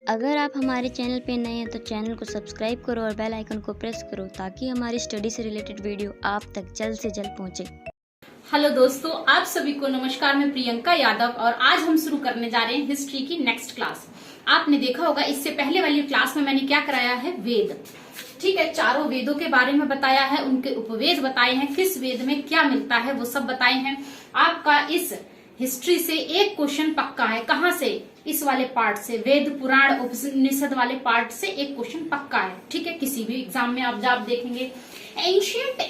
अगर आप हमारे चैनल पे नए हैं तो चैनल को सब्सक्राइब करो और बेल आइकन को प्रेस करो ताकि हमारी स्टडी से रिलेटेड वीडियो आप तक जल्द से जल्द पहुंचे। हेलो दोस्तों, आप सभी को नमस्कार। मैं प्रियंका यादव और आज हम शुरू करने जा रहे हैं हिस्ट्री की नेक्स्ट क्लास। आपने देखा होगा इससे पहले वाली क्लास में मैंने क्या कराया है, वेद। ठीक है, चारों वेदों के बारे में बताया है, उनके उपवेद बताए हैं, किस वेद में क्या मिलता है वो सब बताए हैं। आपका इस हिस्ट्री से एक क्वेश्चन पक्का है। कहाँ से? इस वाले पार्ट से, वेद पुराण उपनिषद वाले पार्ट से एक क्वेश्चन पक्का है। ठीक है, किसी भी एग्जाम में आप जब देखेंगे एंशियंट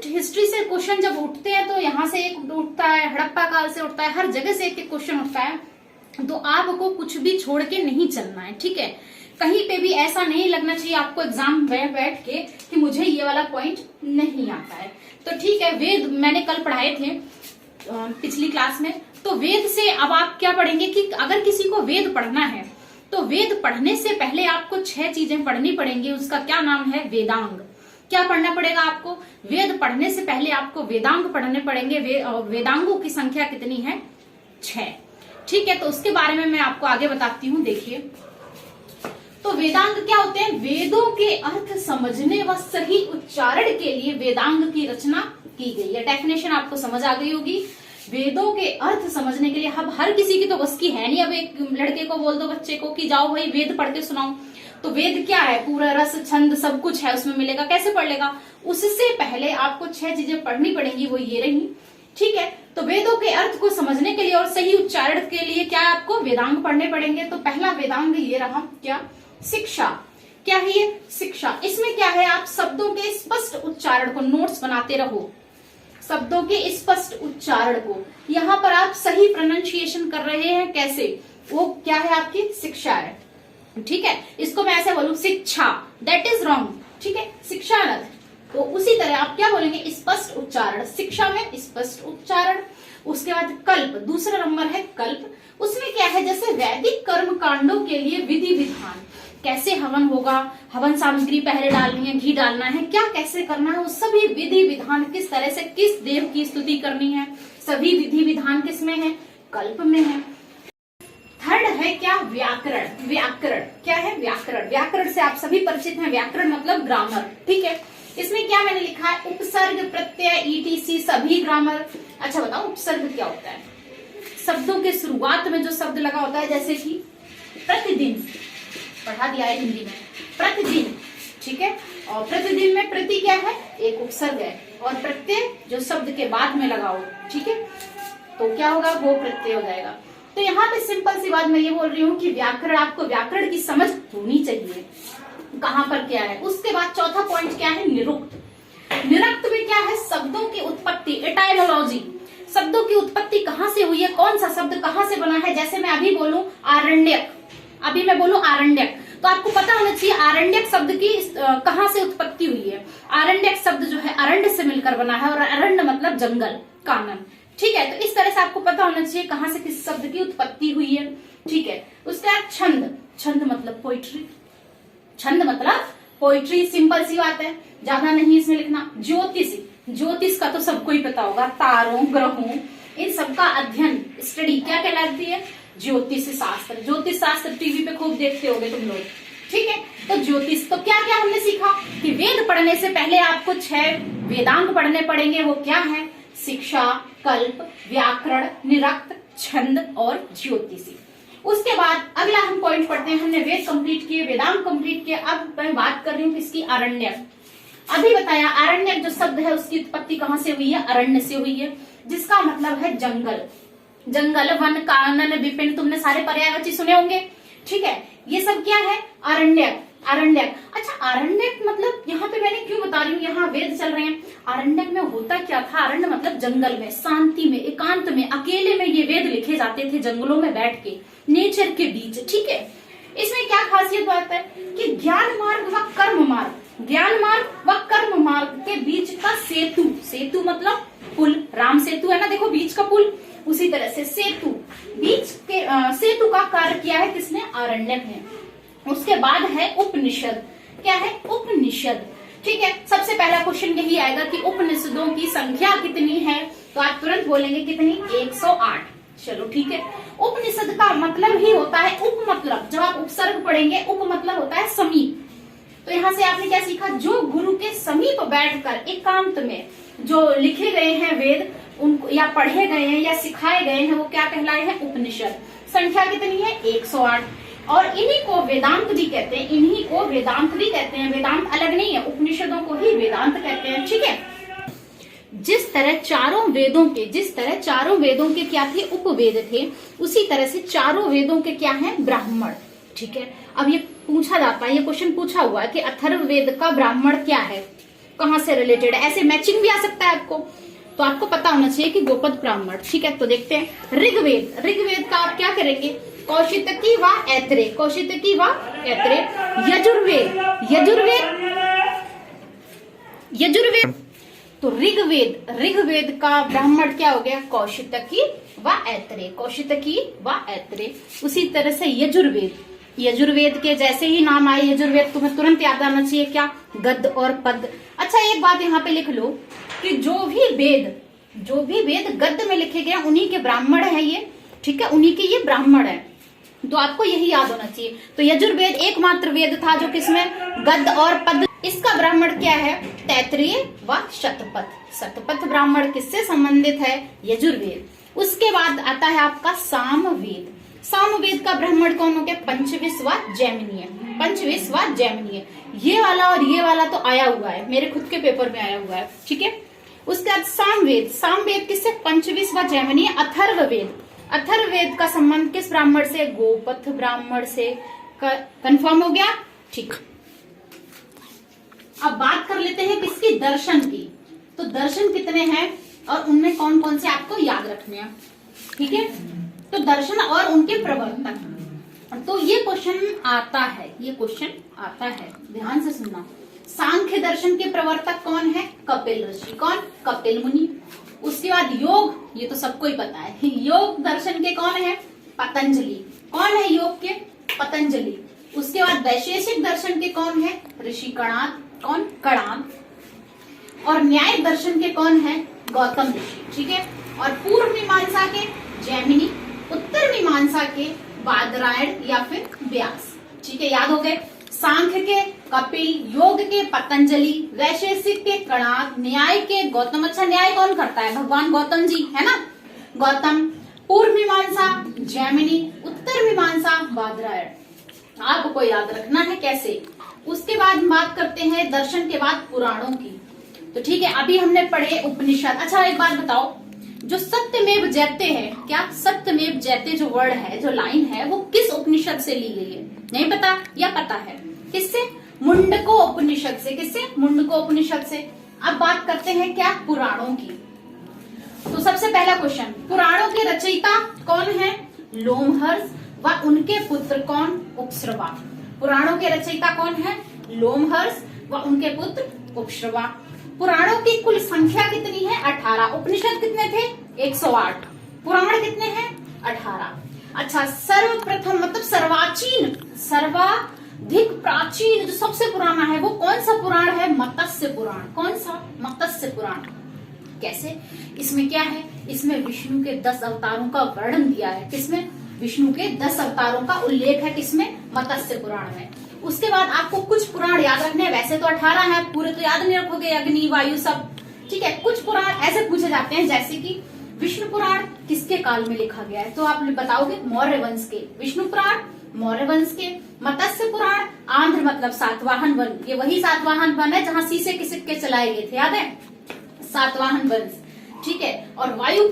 हिस्ट्री से क्वेश्चन जब उठते हैं तो यहाँ से एक उठता है, हड़प्पा काल से उठता है, हर जगह से एक क्वेश्चन उठता है। तो आपको कुछ भी छोड़ के नहीं चलना है। ठीक है, कहीं पे भी ऐसा नहीं लगना चाहिए आपको एग्जाम में बैठ के कि मुझे ये वाला पॉइंट नहीं आता है। तो ठीक है, वेद मैंने कल पढ़ाए थे पिछली क्लास में। तो वेद से अब आप क्या पढ़ेंगे कि अगर किसी को वेद पढ़ना है तो वेद पढ़ने से पहले आपको 6 चीजें पढ़नी पड़ेंगी। उसका क्या नाम है? वेदांग। क्या पढ़ना पड़ेगा आपको? वेद पढ़ने से पहले आपको वेदांग पढ़ने पड़ेंगे। वेदांगों की संख्या कितनी है? 6। ठीक है, तो उसके बारे में मैं आपको आगे बताती हूँ। देखिए, तो वेदांग क्या होते हैं? वेदों के अर्थ समझने व सही उच्चारण के लिए वेदांग की रचना की गई है। डेफिनेशन आपको समझ आ गई होगी। वेदों के अर्थ समझने के लिए अब हर किसी की तो बस की है नहीं। अब एक लड़के को बोल दो, बच्चे को, कि जाओ भाई वेद पढ़ के सुनाओ, तो वेद क्या है? पूरा रस छंद सब कुछ है उसमें मिलेगा, कैसे पढ़ लेगा? उससे पहले आपको 6 चीजें पढ़नी पड़ेंगी, वो ये रही। ठीक है, तो वेदों के अर्थ को समझने के लिए और सही उच्चारण के लिए क्या आपको वेदांग पढ़ने पड़ेंगे। तो पहला वेदांग ये रहा, क्या? शिक्षा। क्या है ये? शिक्षा। इसमें क्या है? आप शब्दों के स्पष्ट उच्चारण को नोट्स बनाते रहो, शब्दों के स्पष्ट उच्चारण को। यहाँ पर आप सही प्रोनाउंसिएशन कर रहे हैं, कैसे? वो क्या है? आपकी शिक्षा है। ठीक है, इसको मैं ऐसे बोलूं शिक्षा, दैट इज रॉन्ग। ठीक है, शिक्षा अलग। तो उसी तरह आप क्या बोलेंगे? स्पष्ट उच्चारण। शिक्षा में स्पष्ट उच्चारण। उसके बाद कल्प, दूसरा नंबर है कल्प। उसमें क्या है? जैसे वैदिक कर्म कांडों के लिए विधि विधान, कैसे हवन होगा, हवन सामग्री पहले डालनी है, घी डालना है, क्या कैसे करना है, वो सभी विधि विधान, किस तरह से किस देव की स्तुति करनी है, सभी विधि विधान किस में है? कल्प में है। थर्ड है क्या? व्याकरण। व्याकरण क्या है? व्याकरण। व्याकरण से आप सभी परिचित हैं। व्याकरण मतलब ग्रामर। ठीक है, इसमें क्या मैंने लिखा है? उपसर्ग, प्रत्यय, ईटीसी सभी ग्रामर। अच्छा बताओ, उपसर्ग क्या होता है? शब्दों के शुरुआत में जो शब्द लगा होता है, जैसे कि प्रतिदिन, पढ़ा दिया है हिंदी में, प्रतिदिन। ठीक है, और प्रतिदिन में प्रति क्या है? एक उपसर्ग है, और प्रत्यय जो शब्द के बाद में लगा हो। ठीक है, तो क्या होगा? वो प्रत्यय हो जाएगा। तो यहाँ पे सिंपल सी बात मैं ये बोल रही हूँ कि व्याकरण, आपको व्याकरण की समझ होनी चाहिए, कहाँ पर क्या है। उसके बाद चौथा पॉइंट क्या है? निरुक्त। निरुक्त में क्या है? शब्दों की उत्पत्ति, एटाइमोलॉजी। शब्दों की उत्पत्ति कहाँ से हुई है, कौन सा शब्द कहाँ से बना है। जैसे मैं अभी बोलूं आरण्यक, अभी मैं बोलूं आरण्यक, तो आपको पता होना चाहिए आरण्यक शब्द की कहाँ से उत्पत्ति हुई है। आरण्यक शब्द जो है अरण्य से मिलकर बना है, और अरण्य मतलब जंगल, कानन। ठीक है, तो इस तरह से आपको पता होना चाहिए कहाँ से किस शब्द की उत्पत्ति हुई है। ठीक है, उसके बाद छंद। छंद मतलब पोइट्री। छंद मतलब पोइट्री, सिंपल सी बात है, ज्यादा नहीं इसमें लिखना। ज्योतिष, ज्योतिष का तो सबको ही पता होगा, तारों, ग्रहों, इन सबका अध्ययन, स्टडी क्या कहलाती है? ज्योतिष शास्त्र। ज्योतिष शास्त्र टीवी पे खूब देखते होगे तुम लोग। ठीक है, तो ज्योतिष। तो क्या क्या हमने सीखा कि वेद पढ़ने से पहले आपको 6 वेदांग पढ़ने पड़ेंगे। वो क्या है? शिक्षा, कल्प, व्याकरण, निरुक्त, छंद और ज्योतिषी। उसके बाद अगला हम पॉइंट पढ़ते हैं। हमने वेद कंप्लीट किए, वेदांग कंप्लीट किए। अब मैं बात कर रही हूँ किसकी? आरण्यक। अभी बताया आरण्यक जो शब्द है उसकी उत्पत्ति कहाँ से हुई है? अरण्य से हुई है, जिसका मतलब है जंगल। जंगल, वन, कानन, विपिन, तुमने सारे पर्यायवाची सुने होंगे। ठीक है, ये सब क्या है? अरण्यक। अरण्यक। अच्छा, अरण्यक मतलब यहाँ पे मैंने क्यों बता रही हूँ, यहाँ वेद चल रहे हैं। अरण्यक में होता क्या था? अरण्य मतलब जंगल में, शांति में, एकांत में, अकेले में ये वेद लिखे जाते थे, जंगलों में बैठ के, नेचर के बीच। ठीक है, इसमें क्या खासियत बात है कि ज्ञान मार्ग व कर्म मार्ग, ज्ञान मार्ग व कर्म मार्ग के बीच का सेतु। सेतु मतलब पुल, राम सेतु है ना, देखो बीच का पुल, उसी तरह से सेतु, बीच के सेतु का कार्य किया है किसने? आरण्यक ने। उसके बाद है उपनिषद। क्या है? उपनिषद। ठीक है, सबसे पहला क्वेश्चन यही आएगा कि उपनिषदों की संख्या कितनी है, तो आप तुरंत बोलेंगे कितनी? 108। चलो ठीक है। उपनिषद का मतलब ही होता है उप मतलब, जब आप उपसर्ग पढ़ेंगे उप मतलब होता है समीप। तो यहाँ से आपने क्या सीखा, जो गुरु के समीप बैठकर एकांत में जो लिखे गए हैं वेद उनको या पढ़े गए हैं या सिखाए गए हैं वो क्या कहलाए हैं, उपनिषद। संख्या कितनी है, 108। और इन्हीं को वेदांत भी कहते हैं, इन्हीं को वेदांत भी कहते हैं। वेदांत अलग नहीं है, उपनिषदों को ही वेदांत कहते हैं। ठीक है। जिस तरह चारों वेदों के क्या थे, उपवेद थे, उसी तरह से चारों वेदों के क्या हैं, ब्राह्मण। ठीक है। अब ये पूछा जाता है, ये क्वेश्चन पूछा हुआ है कि अथर्ववेद का ब्राह्मण क्या है, कहां से रिलेटेड है, ऐसे मैचिंग भी आ सकता है आपको, तो आपको पता होना चाहिए कि गोपद ब्राह्मण। ठीक है। तो देखते हैं ऋग्वेद का आप क्या करेंगे, कौशितकी व ऐत्रेय, कौशितकी व ऐत्रेय। यजुर्वेद तो ऋग्वेद का ब्राह्मण क्या हो गया, कौशितकी व ऐत्रेय, कौशितकी व ऐत्रेय। उसी तरह से यजुर्वेद के जैसे ही नाम आए यजुर्वेद, तुम्हें तुरंत याद आना चाहिए क्या, गद्य और पद्य। अच्छा एक बात यहाँ पे लिख लो कि जो भी वेद गद्य में लिखे गए उन्हीं के ब्राह्मण है ये। ठीक है, उन्हीं के ये ब्राह्मण है, तो आपको यही याद होना चाहिए। तो यजुर्वेद एकमात्र वेद था जो किसमें, गद्य और पद्य। इसका ब्राह्मण क्या है, तैत्तिरीय व शतपथ ब्राह्मण किससे संबंधित है, यजुर्वेद। उसके बाद आता है आपका सामवेद का ब्राह्मण कौन हो गया, पंचविश व जैमिनीय। ये वाला और ये वाला तो आया हुआ है, मेरे खुद के पेपर में आया हुआ है। ठीक है। उसके बाद सामवेद किससे, पंचविश व जैमिनीय। अथर्ववेद का संबंध किस ब्राह्मण से, गोपथ ब्राह्मण से। कंफर्म हो गया। ठीक। अब बात कर लेते हैं किसकी, दर्शन की। तो दर्शन कितने हैं और उनमें कौन कौन से आपको याद रखने हैं। ठीक है। तो दर्शन और उनके प्रवर्तक, तो ये क्वेश्चन आता है, ध्यान से सुनना। सांख्य दर्शन के प्रवर्तक कौन है, कपिल ऋषि। कौन, कपिल मुनि। उसके बाद योग, ये तो सबको ही पता है, योग दर्शन के कौन है, पतंजलि। कौन है योग के, पतंजलि। उसके बाद वैशेषिक दर्शन के कौन है, ऋषि कणाद। कौन, कणाद। और न्याय दर्शन के कौन है, गौतम ऋषि। ठीक है। और पूर्व मीमांसा के जैमिनी, उत्तर मीमांसा के बादरायण या फिर व्यास। ठीक है, याद हो गए। सांख्य के कपिल, योग के पतंजलि, वैशेषिक के कणाद, न्याय के गौतम। अच्छा न्याय कौन करता है, भगवान गौतम जी है ना, गौतम। पूर्व मीमांसा जैमिनी, उत्तर मीमांसा बादरायण। आपको याद रखना है कैसे। उसके बाद बात करते हैं दर्शन के बाद पुराणों की। तो ठीक है, अभी हमने पढ़े उपनिषद। अच्छा एक बात बताओ, जो सत्यमेव जयते है, क्या सत्यमेव जयते जो वर्ड है, जो लाइन है, वो किस उपनिषद से ली गई है, नहीं पता या पता है, किससे, मुंडको उपनिषद से। किससे, मुंडको उपनिषद से। अब बात करते हैं क्या, पुराणों की। तो सबसे पहला क्वेश्चन, पुराणों के रचयिता कौन है, लोमहर्ष व उनके पुत्र कौन, उपश्रवा। पुराणों के रचयिता कौन है, लोमहर्ष व उनके पुत्र उपश्रवा। पुराणों की कुल संख्या कितनी है, 18। उपनिषद कितने थे, 108। पुराण कितने हैं, 18। अच्छा, सर्वप्रथम मतलब सर्वाधिक प्राचीन जो सबसे पुराना है वो कौन सा पुराण है, मत्स्य पुराण। कौन सा, मत्स्य पुराण। कैसे, इसमें क्या है, इसमें विष्णु के 10 अवतारों का वर्णन दिया है। किसमें, विष्णु के 10 अवतारों का उल्लेख है, किसमें, मत्स्य पुराण में। उसके बाद आपको कुछ पुराण याद रखने हैं, वैसे तो 18 है, पूरे तो याद नहीं रखोगे, अग्नि वायु सब। ठीक है, कुछ पुराण ऐसे पूछे जाते हैं, जैसे कि विष्णु पुराण किसके काल में लिखा गया है, तो आप बताओगे मौर्य वंश के। विष्णु पुराण मौर्य वंश के। मत्स्य पुराण आंध्र मतलब सातवाहन वन, ये वही सातवाहन वन है जहाँ शीशे के सिक्के चलाए गए थे, याद है, सातवाहन वंश। ठीक है। और वायु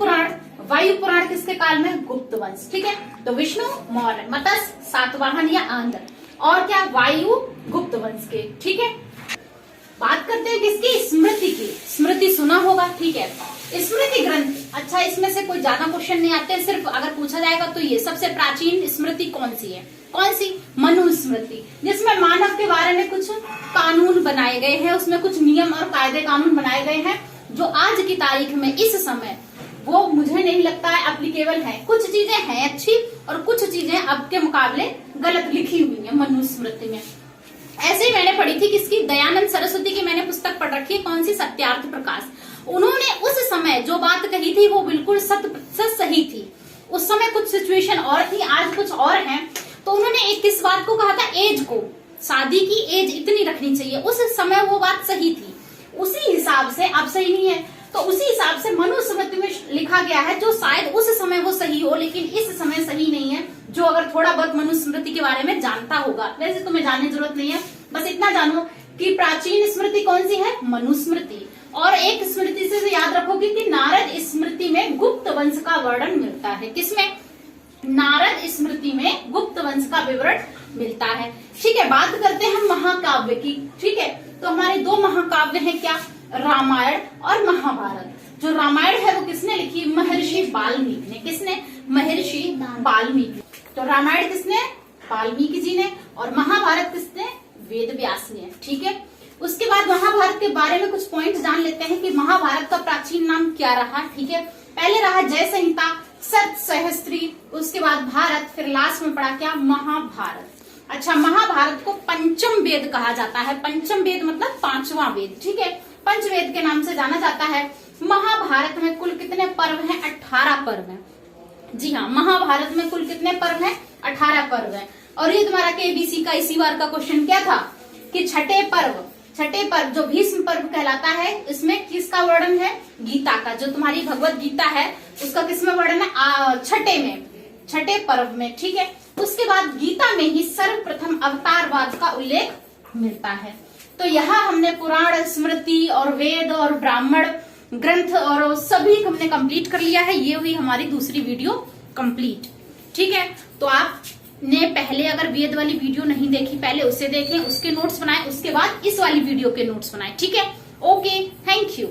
पुराण किसके काल में, गुप्त वंश। ठीक है। तो विष्णु मौर्य, मत्स्य सातवाहन या आंध्र, और क्या, वायु गुप्त वंश के। ठीक है। बात करते हैं किसकी, स्मृति की। स्मृति सुना होगा, ठीक है। स्मृति ग्रंथ, अच्छा इसमें से कोई ज्यादा क्वेश्चन नहीं आते, सिर्फ अगर पूछा जाएगा तो ये सबसे प्राचीन स्मृति कौन सी है, कौन सी, मनुस्मृति, जिसमें मानव के बारे में कुछ कानून बनाए गए हैं, उसमें कुछ नियम और कायदे कानून बनाए गए हैं जो आज की तारीख में इस समय वो मुझे नहीं लगता है एप्लीकेबल है। कुछ चीजें हैं अच्छी और कुछ चीजें अब के मुकाबले गलत लिखी हुई है मनुस्मृति में। ऐसे ही मैंने पढ़ी थी किसकी, दयानंद सरस्वती की मैंने पुस्तक पढ़ रखी है, कौन सी, सत्यार्थ प्रकाश। उन्होंने उस समय जो बात कही थी वो बिल्कुल 100% सही थी। उस समय कुछ सिचुएशन और थी, आज कुछ और है। तो उन्होंने एक किस बात को कहा था, एज को, शादी की एज इतनी रखनी चाहिए, उस समय वो बात सही थी। उसी हिसाब से अब सही नहीं है, तो उसी हिसाब से मनुस्मृति में लिखा गया है, जो शायद उस समय वो सही हो लेकिन इस समय सही नहीं है। जो अगर थोड़ा बहुत मनुस्मृति के बारे में जानता होगा, वैसे तुम्हें जानने की जरूरत नहीं है, बस इतना जानो कि प्राचीन स्मृति कौन सी है, मनुस्मृति। और एक स्मृति से याद रखोगे कि नारद स्मृति में गुप्त वंश का वर्णन मिलता है। किसमें, नारद स्मृति में गुप्त वंश का विवरण मिलता है। ठीक है, बात करते हैं महाकाव्य की। ठीक है, तो हमारे दो महाकाव्य हैं, क्या, रामायण और महाभारत। जो रामायण है वो किसने लिखी, महर्षि वाल्मीकि ने। किसने, महर्षि वाल्मीकि। तो रामायण किसने, वाल्मीकि जी ने, और महाभारत किसने, वेद व्यास ने। ठीक है, उसके बाद महाभारत के बारे में कुछ पॉइंट जान लेते हैं कि महाभारत का प्राचीन नाम क्या रहा। ठीक है, पहले रहा जय संहिता, सत सहस्त्री, उसके बाद भारत, फिर लास्ट में पड़ा क्या, महाभारत। अच्छा, महाभारत को पंचम वेद कहा जाता है। पंचम वेद मतलब पांचवा वेद। ठीक है, पंचवेद के नाम से जाना जाता है। महाभारत में कुल कितने पर्व हैं, 18 पर्व हैं। जी हाँ, महाभारत में कुल कितने पर्व हैं, 18 पर्व हैं। और ये तुम्हारा केबीसी का इसी बार का क्वेश्चन क्या था कि छठे पर्व जो भीष्म पर्व कहलाता है, इसमें किसका वर्णन है, गीता का। जो तुम्हारी भगवत गीता है उसका किसमें वर्णन है, छठे पर्व में। ठीक है, उसके बाद गीता में ही सर्वप्रथम अवतारवाद का उल्लेख मिलता है। तो यहाँ हमने पुराण, स्मृति और वेद और ब्राह्मण ग्रंथ और सभी हमने कंप्लीट कर लिया है। ये हुई हमारी दूसरी वीडियो कंप्लीट। ठीक है, तो आपने पहले अगर वेद वाली वीडियो नहीं देखी, पहले उसे देखें, उसके नोट्स बनाएं, उसके बाद इस वाली वीडियो के नोट्स बनाएं। ठीक है, ओके, थैंक यू।